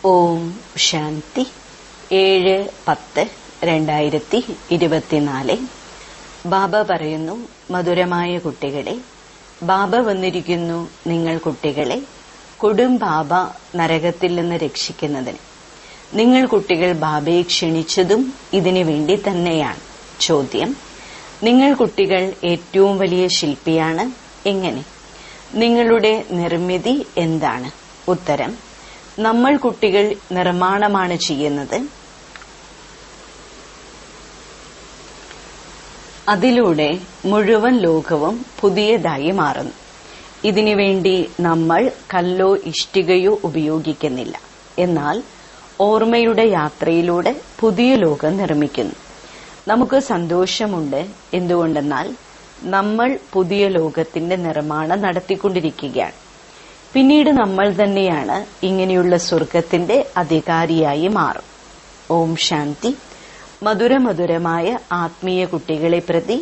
ഓം ശാന്തി 7-10-2024. ബാബ പറയുന്നു, മധുരമായ കുട്ടികളെ, ബാബ വന്നിരിക്കുന്നു നിങ്ങൾ കുട്ടികളെ കൊടും ബാബ നരകത്തിൽ നിന്ന് രക്ഷിക്കുന്നതിന്. നിങ്ങൾ കുട്ടികൾ ബാബയെ ക്ഷണിച്ചതും ഇതിനു വേണ്ടി തന്നെയാണ്. ചോദ്യം: നിങ്ങൾ കുട്ടികൾ ഏറ്റവും വലിയ ശില്പിയാണ്. എങ്ങനെ? നിങ്ങളുടെ നിർമ്മിതി എന്താണ്? ഉത്തരം: നമ്മൾ കുട്ടികൾ നിർമ്മാണമാണ് ചെയ്യുന്നത്. അതിലൂടെ മുഴുവൻ ലോകവും പുതിയതായി മാറുന്നു. ഇതിനുവേണ്ടി നമ്മൾ കല്ലോ ഇഷ്ടികയോ ഉപയോഗിക്കുന്നില്ല. എന്നാൽ ഓർമ്മയുടെ യാത്രയിലൂടെ പുതിയ ലോകം നിർമ്മിക്കുന്നു. നമുക്ക് സന്തോഷമുണ്ട്. എന്തുകൊണ്ടെന്നാൽ നമ്മൾ പുതിയ ലോകത്തിന്റെ നിർമ്മാണം നടത്തിക്കൊണ്ടിരിക്കുകയാണ്. പിന്നീട് നമ്മൾ തന്നെയാണ് ഇങ്ങനെയുള്ള സ്വർഗത്തിന്റെ അധികാരിയായി മാറും. ഓം ശാന്തി. മധുരമധുരമായ ആത്മീയ കുട്ടികളെ പ്രതി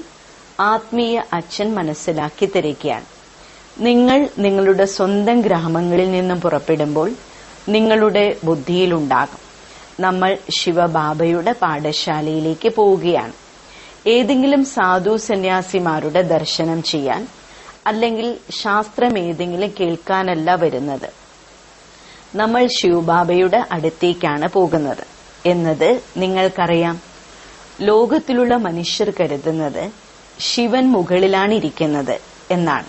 ആത്മീയ അച്ഛൻ മനസ്സിലാക്കി തരികയാണ്. നിങ്ങൾ നിങ്ങളുടെ സ്വന്തം ഗ്രാമങ്ങളിൽ നിന്നും പുറപ്പെടുമ്പോൾ നിങ്ങളുടെ ബുദ്ധിയിലുണ്ടാകും, നമ്മൾ ശിവബാബയുടെ പാഠശാലയിലേക്ക് പോവുകയാണ്. ഏതെങ്കിലും സാധു സന്യാസിമാരുടെ ദർശനം ചെയ്യാൻ അല്ലെങ്കിൽ ശാസ്ത്രം ഏതെങ്കിലും കേൾക്കാനല്ല വരുന്നത്. നമ്മൾ ശിവബാബയുടെ അടുത്തേക്കാണ് പോകുന്നത് എന്നത് നിങ്ങൾക്കറിയാം. ലോകത്തിലുള്ള മനുഷ്യർ കരുതുന്നത് ശിവൻ മുകളിലാണ് ഇരിക്കുന്നത് എന്നാണ്.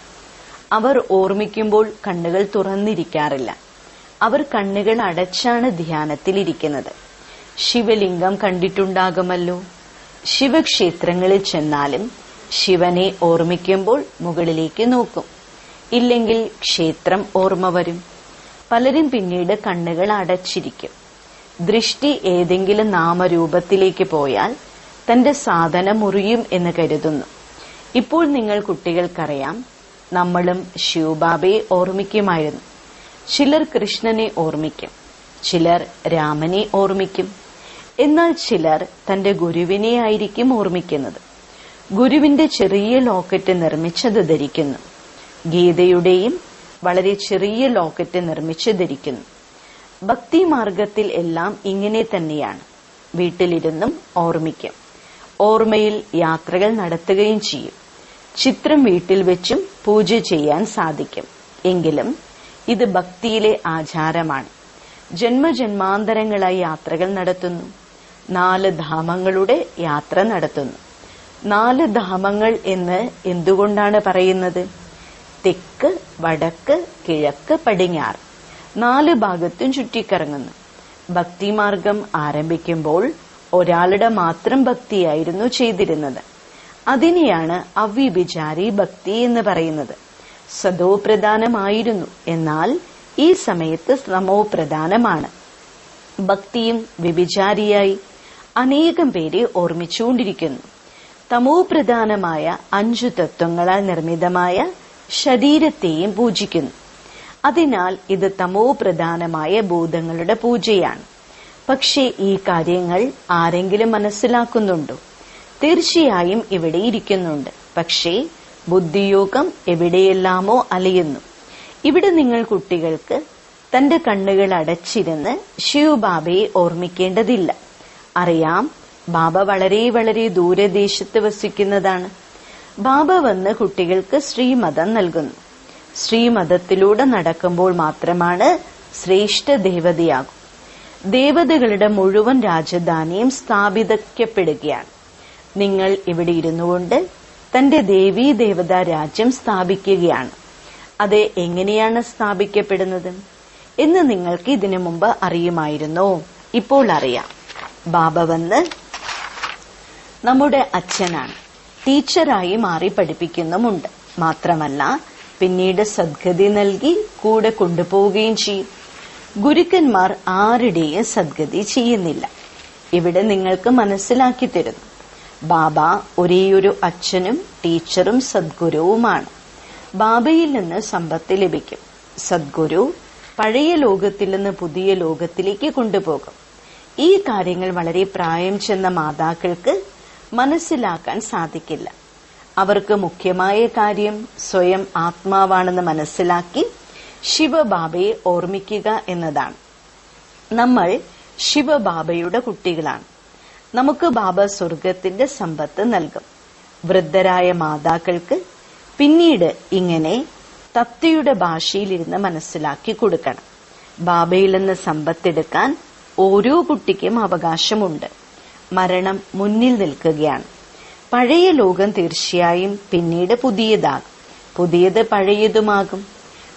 അവർ ഓർമ്മിക്കുമ്പോൾ കണ്ണുകൾ തുറന്നിരിക്കാറില്ല. അവർ കണ്ണുകൾ അടച്ചാണ് ധ്യാനത്തിലിരിക്കുന്നത്. ശിവലിംഗം കണ്ടിട്ടുണ്ടാകുമല്ലോ. ശിവക്ഷേത്രങ്ങളിൽ ചെന്നാലും ശിവനെ ഓർമ്മിക്കുമ്പോൾ മുകളിലേക്ക് നോക്കും. ഇല്ലെങ്കിൽ ക്ഷേത്രം ഓർമ്മ വരും. പലരും പിന്നീട് കണ്ണുകൾ അടച്ചിരിക്കും. ദൃഷ്ടി ഏതെങ്കിലും നാമരൂപത്തിലേക്ക് പോയാൽ തന്റെ സാധന മുറിയും എന്ന് കരുതുന്നു. ഇപ്പോൾ നിങ്ങൾ കുട്ടികൾക്കറിയാം, നമ്മളും ശിവബാബയെ ഓർമ്മിക്കുമായിരുന്നു. ചിലർ കൃഷ്ണനെ ഓർമ്മിക്കും, ചിലർ രാമനെ ഓർമ്മിക്കും. എന്നാൽ ചിലർ തന്റെ ഗുരുവിനെ ആയിരിക്കും ഓർമ്മിക്കുന്നത്. ഗുരുവിന്റെ ചെറിയ ലോക്കറ്റ് നിർമ്മിച്ചത് ധരിക്കുന്നു. ഗീതയുടെയും വളരെ ചെറിയ ലോക്കറ്റ് നിർമ്മിച്ച് ധരിക്കുന്നു. ഭക്തി മാർഗത്തിൽ എല്ലാം ഇങ്ങനെ തന്നെയാണ്. വീട്ടിലിരുന്നും ഓർമ്മിക്കും. ഓർമ്മയിൽ യാത്രകൾ നടത്തുകയും ചെയ്യും. ചിത്രം വീട്ടിൽ വെച്ചും പൂജ ചെയ്യാൻ സാധിക്കും. എങ്കിലും ഇത് ഭക്തിയിലെ ആചാരമാണ്. ജന്മജന്മാന്തരങ്ങളായി യാത്രകൾ നടത്തുന്നു. 4 ധാമങ്ങളുടെ യാത്ര നടത്തുന്നു. 4 ധാമങ്ങൾ എന്ന് എന്തുകൊണ്ടാണ് പറയുന്നത്? തെക്ക്, വടക്ക്, കിഴക്ക്, പടിഞ്ഞാറ് 4 ഭാഗത്തും ചുറ്റിക്കറങ്ങുന്നു. ഭക്തിമാർഗം ആരംഭിക്കുമ്പോൾ ഒരാളുടെ മാത്രം ഭക്തിയായിരുന്നു ചെയ്തിരുന്നത്. അതിനെയാണ് അവ്യഭിചാരി ഭക്തി എന്ന് പറയുന്നത്. സദോ പ്രധാനമായിരുന്നു. എന്നാൽ ഈ സമയത്ത് സമോ പ്രധാനമാണ്. ഭക്തിയും വ്യഭിചാരിയായി അനേകം പേരെ ഓർമ്മിച്ചുകൊണ്ടിരിക്കുന്നു. തമോ പ്രധാനമായ 5 തത്വങ്ങളാൽ നിർമ്മിതമായ ശരീരത്തെയും പൂജിക്കുന്നു. അതിനാൽ ഇത് തമോ പ്രധാനമായ ഭൂതങ്ങളുടെ പൂജയാണ്. പക്ഷേ ഈ കാര്യങ്ങൾ ആരെങ്കിലും മനസ്സിലാക്കുന്നുണ്ടോ? തീർച്ചയായും ഇവിടെ ഇരിക്കുന്നുണ്ട്. പക്ഷേ ബുദ്ധിയോഗം എവിടെയെല്ലാമോ അലയുന്നു. ഇവിടെ നിങ്ങൾ കുട്ടികൾക്ക് തന്റെ കണ്ണുകൾ അടച്ചിരുന്ന് ശിവബാബയെ ഓർമ്മിക്കേണ്ടതില്ല. അറിയാം, ബാബ വളരെ വളരെ ദൂരദേശത്ത് വസിക്കുന്നതാണ്. ബാബ വന്ന് കുട്ടികൾക്ക് ശ്രീമതം നൽകുന്നു. ശ്രീമതത്തിലൂടെ നടക്കുമ്പോൾ മാത്രമാണ് ശ്രേഷ്ഠ ദേവതയാകും. ദേവതകളുടെ മുഴുവൻ രാജധാനിയും സ്ഥാപിക്കപ്പെടുകയാണ്. നിങ്ങൾ ഇവിടെ ഇരുന്നുകൊണ്ട് തന്റെ ദേവീ ദേവതാ രാജ്യം സ്ഥാപിക്കുകയാണ്. അത് എങ്ങനെയാണ് സ്ഥാപിക്കപ്പെടുന്നത് എന്ന് നിങ്ങൾക്ക് ഇതിനു മുമ്പ് അറിയുമായിരുന്നോ? ഇപ്പോൾ അറിയാം. ബാബ വന്ന് നമ്മുടെ അച്ഛനാണ്. ടീച്ചറായി മാറി പഠിപ്പിക്കുന്നുമുണ്ട്. മാത്രമല്ല പിന്നീട് സദ്ഗതി നൽകി കൂടെ കൊണ്ടുപോവുകയും ചെയ്യും. ഗുരുക്കന്മാർ ആരുടെയും സദ്ഗതി ചെയ്യുന്നില്ല. ഇവിടെ നിങ്ങൾക്ക് മനസ്സിലാക്കി തരുന്നു. ബാബ ഒരേയൊരു അച്ഛനും ടീച്ചറും സദ്ഗുരുവുമാണ്. ബാബയിൽ നിന്ന് സമ്പത്ത് ലഭിക്കും. സദ്ഗുരു പഴയ ലോകത്തിൽ നിന്ന് പുതിയ ലോകത്തിലേക്ക് കൊണ്ടുപോകും. ഈ കാര്യങ്ങൾ വളരെ പ്രായം ചെന്ന മാതാക്കൾക്ക് മനസ്സിലാക്കാൻ സാധിക്കില്ല. അവർക്ക് മുഖ്യമായ കാര്യം സ്വയം ആത്മാവാണെന്ന് മനസ്സിലാക്കി ശിവബാബയെ ഓർമ്മിക്കുക എന്നതാണ്. നമ്മൾ ശിവബാബയുടെ കുട്ടികളാണ്. നമുക്ക് ബാബ സ്വർഗത്തിന്റെ സമ്പത്ത് നൽകും. വൃദ്ധരായ മാതാക്കൾക്ക് പിന്നീട് ഇങ്ങനെ തത്വയുടെ ഭാഷയിലിരുന്ന് മനസ്സിലാക്കി കൊടുക്കണം. ബാബയിൽ നിന്ന് സമ്പത്തെടുക്കാൻ ഓരോ കുട്ടിക്കും അവകാശമുണ്ട്. മരണം മുന്നിൽ നിൽക്കുകയാണ്. പഴയ ലോകം തീർച്ചയായും പിന്നീട് പുതിയതാകും, പുതിയത് പഴയതുമാകും.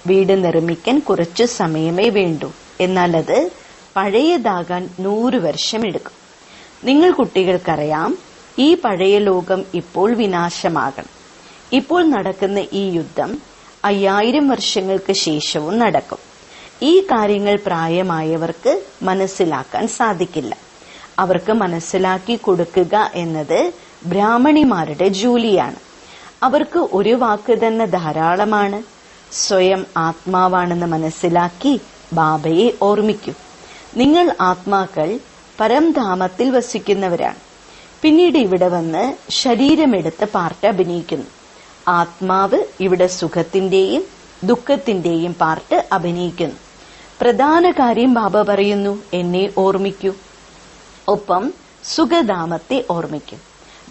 വീട് നിർമ്മിക്കാൻ കുറച്ചു സമയമേ വേണ്ടൂ, എന്നാൽ അത് പഴയതാകാൻ 100 വർഷമെടുക്കും. നിങ്ങൾ കുട്ടികൾക്കറിയാം, ഈ പഴയ ലോകം ഇപ്പോൾ വിനാശമാകണം. ഇപ്പോൾ നടക്കുന്ന ഈ യുദ്ധം 5000 വർഷങ്ങൾക്ക് ശേഷവും നടക്കും. ഈ കാര്യങ്ങൾ പ്രായമായവർക്ക് മനസ്സിലാക്കാൻ സാധിക്കില്ല. അവർക്ക് മനസ്സിലാക്കി കൊടുക്കുക എന്നത് ബ്രാഹ്മണിമാരുടെ ജോലിയാണ്. അവർക്ക് ഒരു വാക്ക് തന്നെ ധാരാളമാണ്. സ്വയം ആത്മാവാണെന്ന് മനസ്സിലാക്കി ബാബയെ ഓർമ്മിക്കൂ. നിങ്ങൾ ആത്മാക്കൾ പരംധാമത്തിൽ വസിക്കുന്നവരാണ്. പിന്നീട് ഇവിടെ വന്ന് ശരീരമെടുത്ത് പാർട്ട് അഭിനയിക്കുന്നു. ആത്മാവ് ഇവിടെ സുഖത്തിന്റെയും ദുഃഖത്തിന്റെയും പാർട്ട് അഭിനയിക്കുന്നു. പ്രധാന കാര്യം ബാബ പറയുന്നു, എന്നെ ഓർമ്മിക്കൂ. ഒപ്പം സുഖധാമത്തെ ഓർമ്മിക്കും.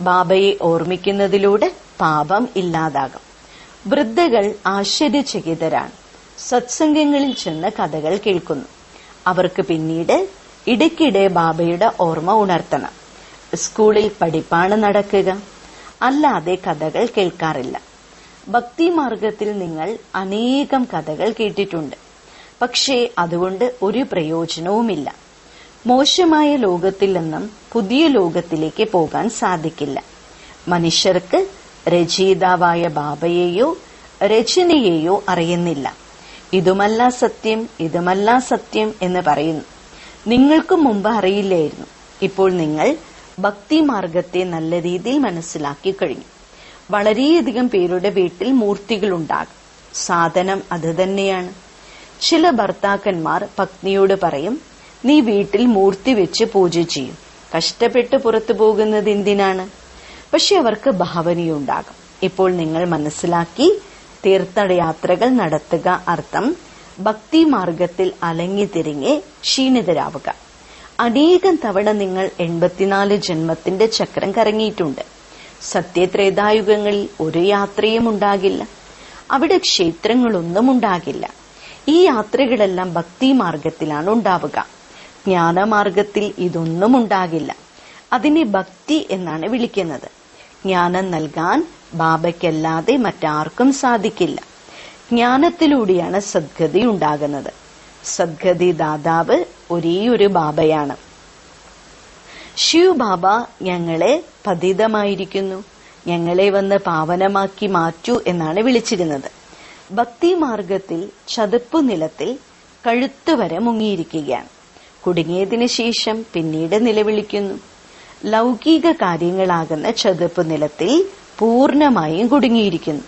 ബാബയെ ഓർമ്മിക്കുന്നതിലൂടെ പാപം ഇല്ലാതാകും. വൃദ്ധകൾ ആശ്ചര്യചകിതരാണ്. സത്സംഗങ്ങളിൽ ചെന്ന് കഥകൾ കേൾക്കുന്നു. അവർക്ക് പിന്നീട് ഇടയ്ക്കിടെ ബാബയുടെ ഓർമ്മ ഉണർത്തണം. സ്കൂളിൽ പഠിപ്പാണ് നടക്കുക, അല്ലാതെ കഥകൾ കേൾക്കാറില്ല. ഭക്തിമാർഗത്തിൽ നിങ്ങൾ അനേകം കഥകൾ കേട്ടിട്ടുണ്ട്. പക്ഷേ അതുകൊണ്ട് ഒരു പ്രയോജനവുമില്ല. മോശമായ ലോകത്തിൽ നിന്നും പുതിയ ലോകത്തിലേക്ക് പോകാൻ സാധിക്കില്ല. മനുഷ്യർക്ക് രചയിതാവായ ബാബയെയോ രചനയെയോ അറിയുന്നില്ല. ഇതുമല്ല സത്യം, ഇതുമല്ല സത്യം എന്ന് പറയുന്നു. നിങ്ങൾക്ക് മുമ്പ് അറിയില്ലായിരുന്നു. ഇപ്പോൾ നിങ്ങൾ ഭക്തിമാർഗത്തെ നല്ല രീതിയിൽ മനസ്സിലാക്കി കഴിഞ്ഞു. വളരെയധികം പേരുടെ വീട്ടിൽ മൂർത്തികളുണ്ടാകും. സാധനം അത് തന്നെയാണ്. ചില ഭർത്താക്കന്മാർ പത്നിയോട് പറയും, നീ വീട്ടിൽ മൂർത്തി വെച്ച് പൂജ ചെയ്യും, കഷ്ടപ്പെട്ട് പുറത്തു പോകുന്നത് എന്തിനാണ്? പക്ഷെ അവർക്ക് ഭാവനയുണ്ടാകും. ഇപ്പോൾ നിങ്ങൾ മനസ്സിലാക്കി തീർത്ഥയാത്രകൾ നടത്തുക അർത്ഥം ഭക്തിമാർഗത്തിൽ അലങ്ങി തിരിഞ്ഞ് ക്ഷീണിതരാവുക. അനേകം തവണ നിങ്ങൾ 84 ജന്മത്തിന്റെ ചക്രം കറങ്ങിയിട്ടുണ്ട്. സത്യത്രേതായുഗങ്ങളിൽ ഒരു യാത്രയും ഉണ്ടാകില്ല. അവിടെ ക്ഷേത്രങ്ങളൊന്നും ഉണ്ടാകില്ല. ഈ യാത്രകളെല്ലാം ഭക്തിമാർഗത്തിലാണ് ഉണ്ടാവുക. ജ്ഞാനമാർഗത്തിൽ ഇതൊന്നും ഉണ്ടാകില്ല. അതിനെ ഭക്തി എന്നാണ് വിളിക്കുന്നത്. ജ്ഞാനം നൽകാൻ ബാബയ്ക്കല്ലാതെ മറ്റാർക്കും സാധിക്കില്ല. ജ്ഞാനത്തിലൂടെയാണ് സദ്ഗതി ഉണ്ടാകുന്നത്. സദ്ഗതി ദാതാവ് ഒരേയൊരു ബാബയാണ്. ശിവ് ബാബ ഞങ്ങളെ പതിതമായിരിക്കുന്നു, ഞങ്ങളെ വന്ന് പാവനമാക്കി മാറ്റൂ എന്നാണ് വിളിച്ചിരുന്നത്. ഭക്തിമാർഗത്തിൽ ചതുപ്പു നിലത്തിൽ കഴുത്തുവരെ മുങ്ങിയിരിക്കുകയാണ്. കുടുങ്ങിയതിനു ശേഷം പിന്നീട് നിലവിളിക്കുന്നു. ലൗകിക കാര്യങ്ങളാകുന്ന ചതുപ്പ് നിലത്തിൽ പൂർണമായും കുടുങ്ങിയിരിക്കുന്നു.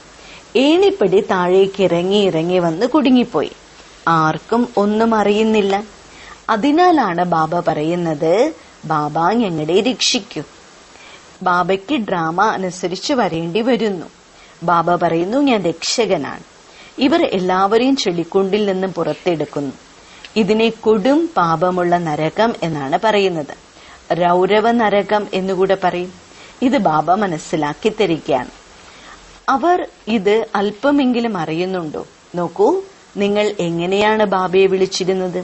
ഏണിപ്പടി താഴേക്ക് ഇറങ്ങി ഇറങ്ങി വന്ന് കുടുങ്ങിപ്പോയി. ആർക്കും ഒന്നും അറിയുന്നില്ല. അതിനാലാണ് ബാബ പറയുന്നത്, ബാബ ഞങ്ങളെ രക്ഷിക്കൂ. ബാബയ്ക്ക് ഡ്രാമ അനുസരിച്ച് വരേണ്ടി വരുന്നു. ബാബ പറയുന്നു, ഞാൻ രക്ഷകനാണ്. ഇവർ എല്ലാവരെയും ചെളിക്കുണ്ടിൽ നിന്നും പുറത്തെടുക്കുന്നു. ഇതിനെ കൊടും പാപമുള്ള നരകം എന്നാണ് പറയുന്നത്. രൗരവ നരകം എന്നുകൂടെ പറയും. ഇത് ബാബ മനസ്സിലാക്കി തരികയാണ്. അവർ ഇത് അല്പമെങ്കിലും അറിയുന്നുണ്ടോ? നോക്കൂ, നിങ്ങൾ എങ്ങനെയാണ് ബാബയെ വിളിച്ചിരുന്നത്?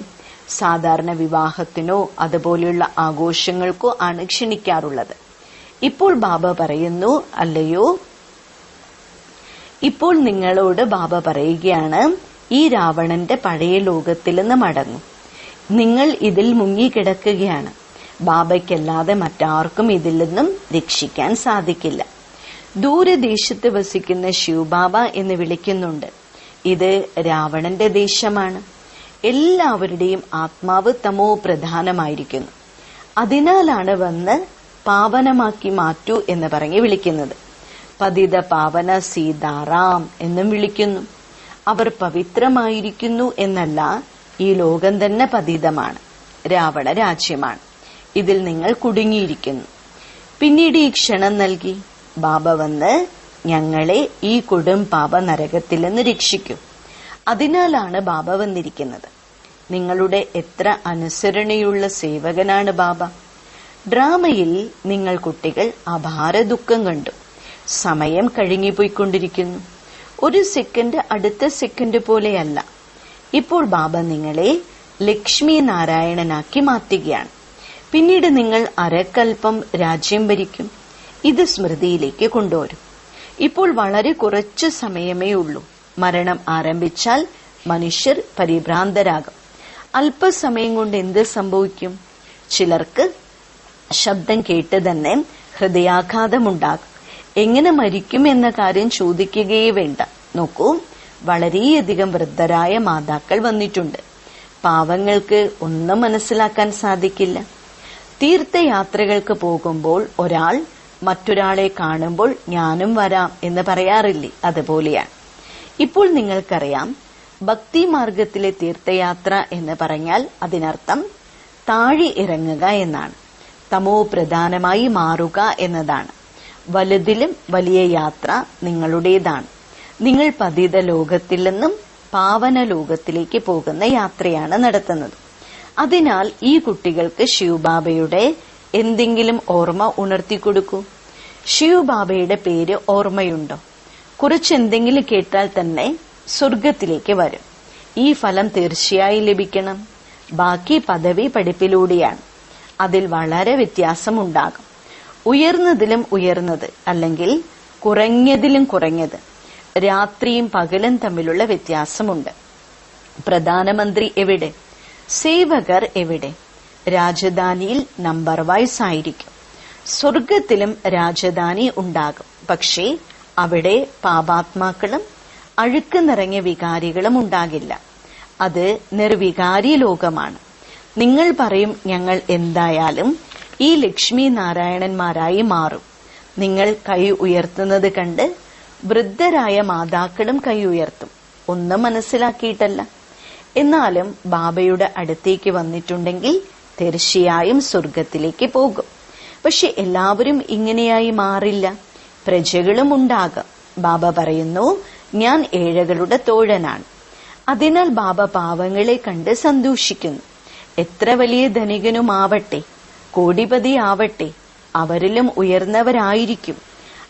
സാധാരണ വിവാഹത്തിനോ അതുപോലെയുള്ള ആഘോഷങ്ങൾക്കോ ആണ് ക്ഷണിക്കാറുള്ളത്. ഇപ്പോൾ ബാബ പറയുന്നു, അല്ലയോ, ഇപ്പോൾ നിങ്ങളോട് ബാബ പറയുകയാണ്, ഈ രാവണന്റെ പഴയ ലോകത്തിൽ നിന്ന് മടങ്ങും. നിങ്ങൾ ഇതിൽ മുങ്ങിക്കിടക്കുകയാണ്. ബാബയ്ക്കല്ലാതെ മറ്റാർക്കും ഇതിൽ നിന്നും രക്ഷിക്കാൻ സാധിക്കില്ല. ദൂരദേശത്ത് വസിക്കുന്ന ശിവബാബ എന്ന് വിളിക്കുന്നുണ്ട്. ഇത് രാവണന്റെ ദേശമാണ്. എല്ലാവരുടെയും ആത്മാവ് തമോ പ്രധാനമായിരിക്കുന്നു. അതിനാലാണ് വന്ന് പാവനമാക്കി മാറ്റൂ എന്ന് പറഞ്ഞ് വിളിക്കുന്നത്. പതിത പാവന സീതാറാം എന്നും വിളിക്കുന്നു. അവർ പവിത്രമായിരിക്കുന്നു എന്നല്ല, ഈ ലോകം തന്നെ പതിതമാണ്, രാവണ രാജ്യമാണ്. ഇതിൽ നിങ്ങൾ കുടുങ്ങിയിരിക്കുന്നു. പിന്നീട് ഈ ക്ഷണം നൽകി ബാബ വന്ന് ഞങ്ങളെ ഈ കൊടും പാപ നരകത്തിൽ നിന്ന് രക്ഷിക്കും. അതിനാലാണ് ബാബ വന്നിരിക്കുന്നത്. നിങ്ങളുടെ എത്ര അനുസരണയുള്ള സേവകനാണ് ബാബ. ഡ്രാമയിൽ നിങ്ങൾ കുട്ടികൾ അപാര ദുഃഖം കണ്ടു. സമയം കഴിഞ്ഞുപോയിക്കൊണ്ടിരിക്കുന്നു. ഒരു സെക്കൻഡ് അടുത്ത സെക്കൻഡ് പോലെയല്ല. ഇപ്പോൾ ബാബ നിങ്ങളെ ലക്ഷ്മി നാരായണനാക്കി മാറ്റുകയാണ്. പിന്നീട് നിങ്ങൾ അരക്കൽപ്പം രാജ്യം ഭരിക്കും. ഇത് സ്മൃതിയിലേക്ക് കൊണ്ടുവരും. ഇപ്പോൾ വളരെ കുറച്ചു സമയമേ ഉള്ളൂ. മരണം ആരംഭിച്ചാൽ മനുഷ്യർ പരിഭ്രാന്തരാകും. അല്പസമയം കൊണ്ട് എന്ത് സംഭവിക്കും? ചിലർക്ക് ശബ്ദം കേട്ട് തന്നെ ഹൃദയാഘാതമുണ്ടാകും. എങ്ങനെ മരിക്കും എന്ന കാര്യം ചോദിക്കുകയേ വേണ്ട. നോക്കൂ, വളരെയധികം വൃദ്ധരായ മാതാക്കൾ വന്നിട്ടുണ്ട്. പാവങ്ങൾക്ക് ഒന്നും മനസ്സിലാക്കാൻ സാധിക്കില്ല. തീർത്ഥയാത്രകൾക്ക് പോകുമ്പോൾ ഒരാൾ മറ്റൊരാളെ കാണുമ്പോൾ ഞാനും വരാം എന്ന് പറയാറില്ലേ? അതുപോലെയാണ്. ഇപ്പോൾ നിങ്ങൾക്കറിയാം, ഭക്തി മാർഗത്തിലെ തീർത്ഥയാത്ര എന്ന് പറഞ്ഞാൽ അതിനർത്ഥം താഴെ ഇറങ്ങുക എന്നാണ്. തമോ പ്രധാനമായി മാറുക എന്നതാണ്. വലുതിലും വലിയ യാത്ര നിങ്ങളുടേതാണ്. നിങ്ങൾ പതിത ലോകത്തിൽ നിന്നും പാവന ലോകത്തിലേക്ക് പോകുന്ന യാത്രയാണ് നടത്തുന്നത്. അതിനാൽ ഈ കുട്ടികൾക്ക് ശിവബാബയുടെ എന്തെങ്കിലും ഓർമ്മ ഉണർത്തിക്കൊടുക്കൂ. ശിവബാബയുടെ പേര് ഓർമ്മയുണ്ടോ? കുറച്ചെന്തെങ്കിലും കേട്ടാൽ തന്നെ സ്വർഗത്തിലേക്ക് വരും. ഈ ഫലം തീർച്ചയായും ലഭിക്കണം. ബാക്കി പദവി പഠിപ്പിലൂടെയാണ്. അതിൽ വളരെ വ്യത്യാസമുണ്ടാകും. ഉയർന്നതിലും ഉയർന്നത്, അല്ലെങ്കിൽ കുറഞ്ഞതിലും കുറഞ്ഞത്. രാത്രിയും പകലും തമ്മിലുള്ള വ്യത്യാസമുണ്ട്. പ്രധാനമന്ത്രി എവിടെ? സേവകർ എവിടെ? രാജധാനിയിൽ നമ്പർ വൈസ് ആയിരിക്കും. സ്വർഗത്തിലും രാജധാനി ഉണ്ടാകും. പക്ഷേ അവിടെ പാപാത്മാക്കളും അഴുക്ക് നിറഞ്ഞ വികാരികളും ഉണ്ടാകില്ല. അത് നിർവികാരി ലോകമാണ്. നിങ്ങൾ പറയും, ഞങ്ങൾ എന്തായാലും ഈ ലക്ഷ്മി നാരായണന്മാരായി മാറും. നിങ്ങൾ കൈ ഉയർത്തുന്നത് കണ്ട് വൃദ്ധരായ മാതാക്കളും കൈ ഉയർത്തും. ഒന്നും മനസ്സിലാക്കിയിട്ടല്ല. എന്നാലും ബാബയുടെ അടുത്തേക്ക് വന്നിട്ടുണ്ടെങ്കിൽ തീർച്ചയായും സ്വർഗത്തിലേക്ക് പോകും. പക്ഷെ എല്ലാവരും ഇങ്ങനെയായി മാറില്ല. പ്രജകളും ഉണ്ടാകാം. ബാബ പറയുന്നു, ഞാൻ ഏഴകളുടെ തോഴനാണ്. അതിനാൽ ബാബ പാവങ്ങളെ കണ്ട് സന്തോഷിക്കുന്നു. എത്ര വലിയ ധനികനുമാവട്ടെ, കോടിപതി ആവട്ടെ, അവരിലും ഉയർന്നവരായിരിക്കും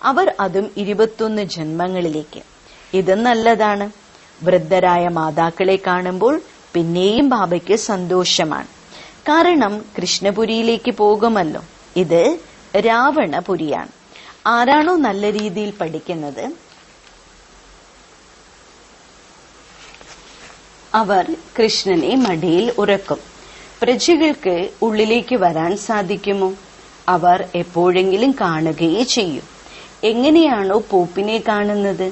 അവർ. അതും 21 ജന്മങ്ങളിലേക്ക്. ഇത് നല്ലതാണ്. വൃദ്ധരായ മാതാക്കളെ കാണുമ്പോൾ പിന്നെയും ബാബയ്ക്ക് സന്തോഷമാണ്. കാരണം കൃഷ്ണപുരിയിലേക്ക് പോകുമല്ലോ. ഇത് രാവണപുരിയാണ്. ആരാണോ നല്ല രീതിയിൽ പഠിക്കുന്നത് അവർ കൃഷ്ണനെ മടിയിൽ ഉറക്കും. പ്രജകൾക്ക് ഉള്ളിലേക്ക് വരാൻ സാധിക്കുമോ? അവർ എപ്പോഴെങ്കിലും കാണുകയേ ചെയ്യും. എങ്ങനെയാണോ പോപ്പിനെ കാണുന്നത്?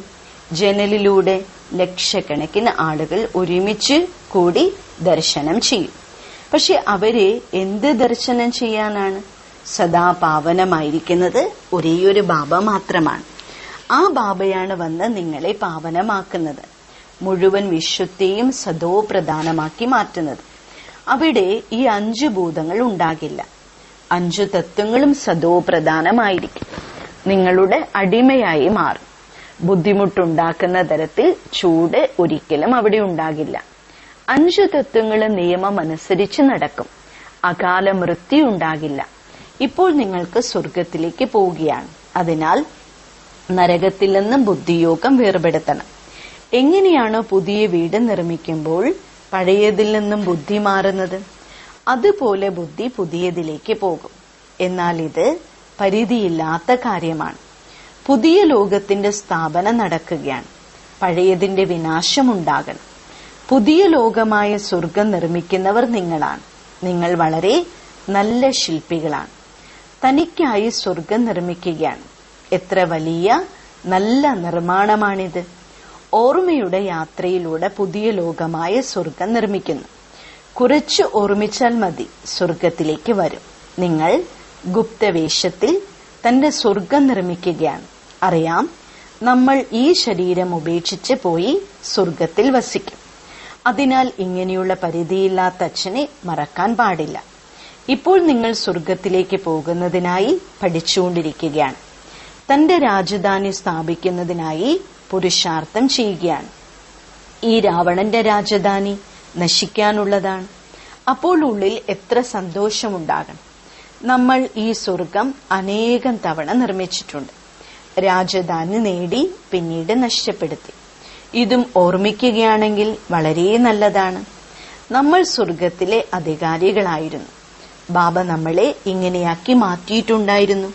ജനലിലൂടെ ലക്ഷക്കണക്കിന് ആളുകൾ ഒരുമിച്ച് കൂടി ദർശനം ചെയ്യും. പക്ഷെ അവര് എന്ത് ദർശനം ചെയ്യാനാണ്? സദാ പാവനമായിരിക്കുന്നത് ഒരേയൊരു ബാബ മാത്രമാണ്. ആ ബാബയാണ് വന്ന് നിങ്ങളെ പാവനമാക്കുന്നത്, മുഴുവൻ വിശ്വത്തെയും സദോ പ്രധാനമാക്കി മാറ്റുന്നത്. അവിടെ ഈ 5 ഭൂതങ്ങൾ ഉണ്ടാകില്ല. 5 തത്വങ്ങളും സദോ പ്രധാനമായിരിക്കും. നിങ്ങളുടെ അടിമയായി മാറും. ബുദ്ധിമുട്ടുണ്ടാക്കുന്ന തരത്തിൽ ചൂട് ഒരിക്കലും അവിടെ ഉണ്ടാകില്ല. 5 തത്വങ്ങളും നിയമം അനുസരിച്ച് നടക്കും. അകാല മൃത്യു ഉണ്ടാകില്ല. ഇപ്പോൾ നിങ്ങൾക്ക് സ്വർഗത്തിലേക്ക് പോവുകയാണ്. അതിനാൽ നരകത്തിൽ നിന്നും ബുദ്ധിയോഗം വേർപെടുത്തണം. എങ്ങനെയാണോ പുതിയ വീട് നിർമ്മിക്കുമ്പോൾ പഴയതിൽ നിന്നും ബുദ്ധി മാറുന്നത്, അതുപോലെ ബുദ്ധി പുതിയതിലേക്ക് പോകും. എന്നാൽ ഇത് പരിധിയില്ലാത്ത കാര്യമാണ്. പുതിയ ലോകത്തിന്റെ സ്ഥാപന നടക്കുകയാണ്. പഴയതിന്റെ വിനാശമുണ്ടാകണം. പുതിയ ലോകമായ സ്വർഗം നിർമ്മിക്കുന്നവർ നിങ്ങളാണ്. നിങ്ങൾ വളരെ നല്ല ശില്പികളാണ്. തനിക്കായി സ്വർഗം നിർമ്മിക്കുകയാണ്. എത്ര വലിയ നല്ല നിർമ്മാണമാണിത്. ഓർമ്മയുടെ യാത്രയിലൂടെ പുതിയ ലോകമായ സ്വർഗം നിർമ്മിക്കുന്നു. കുറച്ച് ഓർമ്മിച്ചാൽ മതി, സ്വർഗത്തിലേക്ക് വരും. നിങ്ങൾ ഗുപ്തവേഷത്തിൽ തന്റെ സ്വർഗം നിർമ്മിക്കുകയാണ്. അറിയാം, നമ്മൾ ഈ ശരീരം ഉപേക്ഷിച്ച് പോയി സ്വർഗത്തിൽ വസിക്കും. അതിനാൽ ഇങ്ങനെയുള്ള പരിധിയില്ലാത്ത അച്ഛനെ മറക്കാൻ പാടില്ല. ഇപ്പോൾ നിങ്ങൾ സ്വർഗത്തിലേക്ക് പോകുന്നതിനായി പഠിച്ചുകൊണ്ടിരിക്കുകയാണ്. തന്റെ രാജധാനി സ്ഥാപിക്കുന്നതിനായി പുരുഷാർത്ഥം ചെയ്യുകയാണ്. ഈ രാവണന്റെ രാജധാനി നശിക്കാനുള്ളതാണ്. അപ്പോൾ ഉള്ളിൽ എത്ര സന്തോഷമുണ്ടാകണം. നമ്മൾ ഈ സ്വർഗം അനേകം തവണ നിർമ്മിച്ചിട്ടുണ്ട്. രാജധാനി നേടി പിന്നീട് നഷ്ടപ്പെടുത്തി. ഇതും ഓർമ്മിക്കുകയാണെങ്കിൽ വളരെ നല്ലതാണ്. നമ്മൾ സ്വർഗത്തിലെ അധികാരികളായിരുന്നു. ബാബ നമ്മളെ ഇങ്ങനെയാക്കി മാറ്റിയിട്ടുണ്ടായിരുന്നു.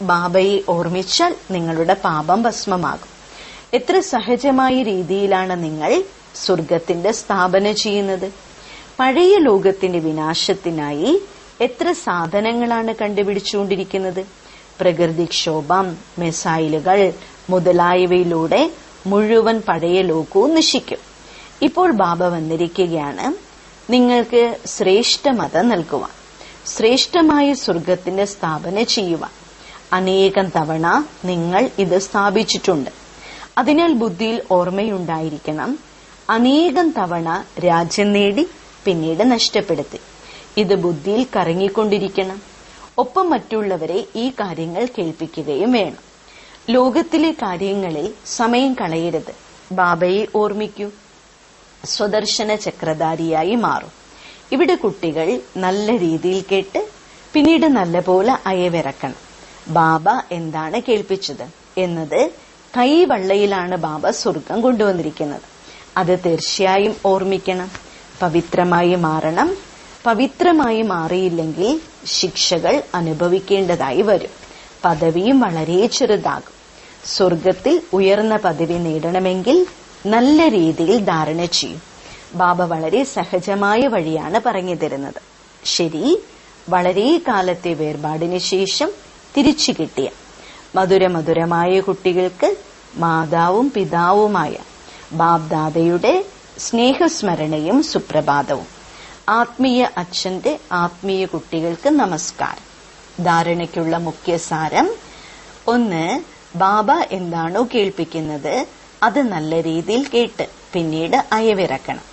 ബാബയെ ഓർമ്മിച്ചാൽ നിങ്ങളുടെ പാപം ഭസ്മമാകും. എത്ര സഹജമായ രീതിയിലാണ് നിങ്ങൾ സ്വർഗത്തിന്റെ സ്ഥാപന ചെയ്യുന്നത്. പഴയ ലോകത്തിന്റെ വിനാശത്തിനായി എത്ര സാധനങ്ങളാണ് കണ്ടുപിടിച്ചുകൊണ്ടിരിക്കുന്നത്. പ്രകൃതിക്ഷോഭം, മിസൈലുകൾ മുതലായവയിലൂടെ മുഴുവൻ പഴയ ലോകവും നശിക്കും. ഇപ്പോൾ ബാബ വന്നിരിക്കുകയാണ് നിങ്ങൾക്ക് ശ്രേഷ്ഠ മതം നൽകുവാൻ, ശ്രേഷ്ഠമായ സ്വർഗത്തിന്റെ സ്ഥാപന ചെയ്യുവാൻ. അനേകം തവണ നിങ്ങൾ ഇത് സ്ഥാപിച്ചിട്ടുണ്ട്. അതിനാൽ ബുദ്ധിയിൽ ഓർമ്മയുണ്ടായിരിക്കണം. അനേകം തവണ രാജ്യം നേടി പിന്നീട് നഷ്ടപ്പെടുത്തി. ഇത് ബുദ്ധിയിൽ കറങ്ങിക്കൊണ്ടിരിക്കണം. ഒപ്പം മറ്റുള്ളവരെ ഈ കാര്യങ്ങൾ കേൾപ്പിക്കുകയും വേണം. ലോകത്തിലെ കാര്യങ്ങളിൽ സമയം കളയരുത്. ബാബയെ ഓർമ്മിക്കൂ. സ്വദർശന ചക്രധാരിയായി മാറും. ഇവിടെ കുട്ടികൾ നല്ല രീതിയിൽ കേട്ട് പിന്നീട് നല്ലപോലെ അയവിറക്കണം. ബാബ എന്താണ് കേൾപ്പിച്ചത് എന്നത് കൈവള്ളയിലാണ് ബാബ സ്വർഗം കൊണ്ടുവന്നിരിക്കുന്നത്. അത് തീർച്ചയായും ഓർമ്മിക്കണം. പവിത്രമായി മാറണം. പവിത്രമായി മാറിയില്ലെങ്കിൽ ശിക്ഷകൾ അനുഭവിക്കേണ്ടതായി വരും. പദവിയും വളരെ ചെറുതാകും. സ്വർഗത്തിൽ ഉയർന്ന പദവി നേടണമെങ്കിൽ നല്ല രീതിയിൽ ധാരണ ചെയ്യും. ബാബ വളരെ സഹജമായ വഴിയാണ് പറഞ്ഞു തരുന്നത്. ശരി, വളരെ കാലത്തെ വേർപാടിന് ശേഷം തിരിച്ചു കിട്ടിയ മധുരമധുരമായ കുട്ടികൾക്ക് മാതാവും പിതാവുമായ ബാബ്ദാദയുടെ സ്നേഹസ്മരണയും സുപ്രഭാതവും. ആത്മീയ അച്ഛന്റെ ആത്മീയ കുട്ടികൾക്ക് നമസ്കാരം. ധാരണയ്ക്കുള്ള മുഖ്യസാരം: 1. ബാബ എന്താണോ കേൾപ്പിക്കുന്നത് അത് നല്ല രീതിയിൽ കേട്ട് പിന്നീട് അയവിറക്കണം.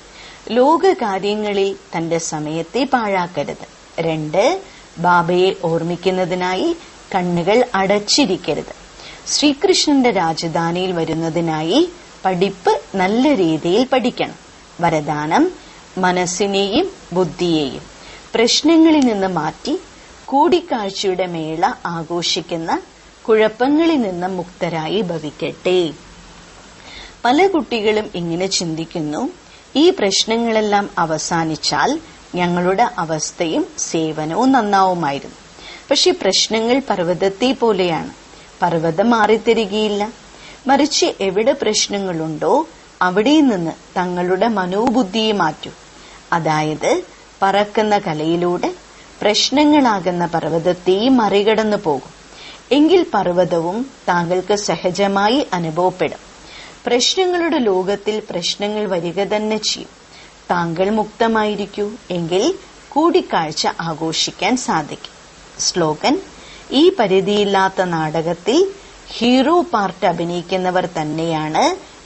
ലോകകാര്യങ്ങളിൽ തന്റെ സമയത്തെ പാഴാക്കരുത്. 2. ബാബയെ ഓർമ്മിക്കുന്നതിനായി കണ്ണുകൾ അടച്ചിരിക്കരുത്. ശ്രീകൃഷ്ണന്റെ രാജധാനിയിൽ വരുന്നതിനായി പഠിപ്പ് നല്ല രീതിയിൽ പഠിക്കണം. വരദാനം: മനസ്സിനെയും ബുദ്ധിയെയും പ്രശ്നങ്ങളിൽ നിന്ന് മാറ്റി കൂടിക്കാഴ്ചയുടെ മേള ആഘോഷിക്കുന്ന കുഴപ്പങ്ങളിൽ നിന്ന് മുക്തരായി ഭവിക്കട്ടെ. പല കുട്ടികളും ഇങ്ങനെ ചിന്തിക്കുന്നു: ഈ പ്രശ്നങ്ങളെല്ലാം അവസാനിച്ചാൽ ഞങ്ങളുടെ അവസ്ഥയും സേവനവും നന്നാവുമായിരുന്നു. പക്ഷെ പ്രശ്നങ്ങൾ പർവ്വതത്തെ പോലെയാണ്. പർവ്വതം മാറിത്തരികയില്ല. മറിച്ച് എവിടെ പ്രശ്നങ്ങളുണ്ടോ അവിടെ നിന്ന് തങ്ങളുടെ മനോബുദ്ധിയെ മാറ്റൂ. അതായത് പറക്കുന്ന കലയിലൂടെ പ്രശ്നങ്ങളാകുന്ന പർവ്വതത്തെയും മറികടന്നു പോകും. എങ്കിൽ പർവ്വതവും താങ്കൾക്ക് സഹജമായി അനുഭവപ്പെടും. പ്രശ്നങ്ങളുടെ ലോകത്തിൽ പ്രശ്നങ്ങൾ വരിക തന്നെ ചെയ്യും. താങ്കൾ മുക്തമായിരിക്കൂ. എങ്കിൽ കൂടിക്കാഴ്ച ആഘോഷിക്കാൻ സാധിക്കും. സ്ലോഗൻ: ഈ പരിധിയില്ലാത്ത നാടകത്തിൽ ഹീറോ പാർട്ട് അഭിനയിക്കുന്നവർ തന്നെയാണ്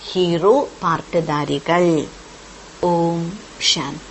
ഹീറോ പാർട്ടുധാരികൾ. ഓം ശാന്തി.